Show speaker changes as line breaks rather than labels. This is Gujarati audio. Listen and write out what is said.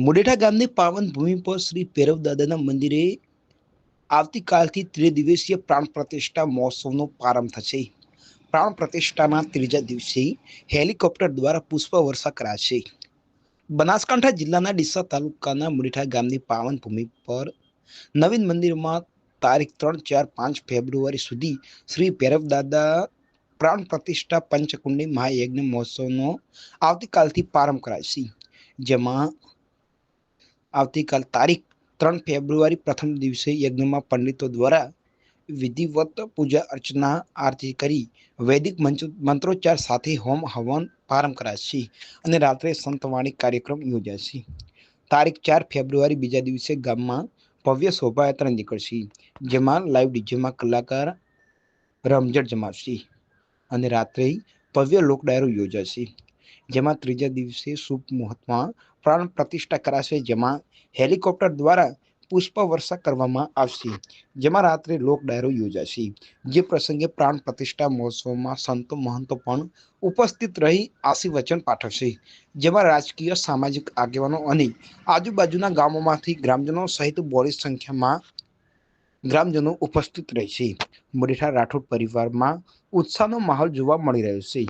મુડેઠા ગામની પાવન ભૂમિ પર શ્રી ભૈરવ દાદાના મંદિરે આવતીકાલથી ત્રિદિવસીય પ્રાણ પ્રતિષ્ઠા મહોત્સવનો પ્રારંભ થશે. પ્રાણ પ્રતિષ્ઠાના ત્રીજા દિવસે હેલિકોપ્ટર દ્વારા પુષ્પ વર્ષા કરાશે. બનાસકાંઠા જિલ્લાના ડીસા તાલુકાના મુડેઠા ગામની પાવન ભૂમિ પર નવીન મંદિરમાં તારીખ 3, 4, 5 ફેબ્રુઆરી સુધી શ્રી ભૈરવ દાદા પ્રાણ પ્રતિષ્ઠા પંચકુંડી મહાયજ્ઞ મહોત્સવનો આવતીકાલથી પ્રારંભ કરાશે. જેમાં આવતીકાલ તારીખ 3 ફેબ્રુઆરી પ્રથમ દિવસે યજ્ઞમાં પંડિતો દ્વારા વિધિવત પૂજા અર્ચના આરતી કરી વૈદિક મંત્રોચ્ચાર સાથે હોમ હવન પ્રારંભ કરાશે અને રાત્રે સંતવાણી કાર્યક્રમ યોજાશે. તારીખ 4 ફેબ્રુઆરી બીજા દિવસે ગામમાં ભવ્ય શોભાયાત્રા નીકળશે, જેમાં લાઈવ ડીજેમાં કલાકાર રમઝટ જમાવશે અને રાત્રે ભવ્ય લોક ડાયરો યોજાશે. જેમાં ત્રીજા દિવસે શુભ મુહૂર્તમાં પ્રાણ પ્રતિષ્ઠા કરાશે, જેમાં હેલિકોપ્ટર દ્વારા પુષ્પ વર્ષા કરવામાં આવશે. જેમાં રાત્રે લોક ડાયરો યોજાશે. જે પ્રસંગે પ્રાણ પ્રતિષ્ઠા મહોત્સવમાં સંતો મહંતો પણ ઉપસ્થિત રહી આશીર્વચન પાઠવશે. જેમાં રાજકીય સામાજિક આગેવાનો અને આજુબાજુના ગામોમાંથી ગ્રામજનો સહિત બોડી સંખ્યામાં ગ્રામજનો ઉપસ્થિત રહેશે. મુડેઠા રાઠોડ પરિવારમાં ઉત્સાહનો માહોલ જોવા મળી રહ્યો છે.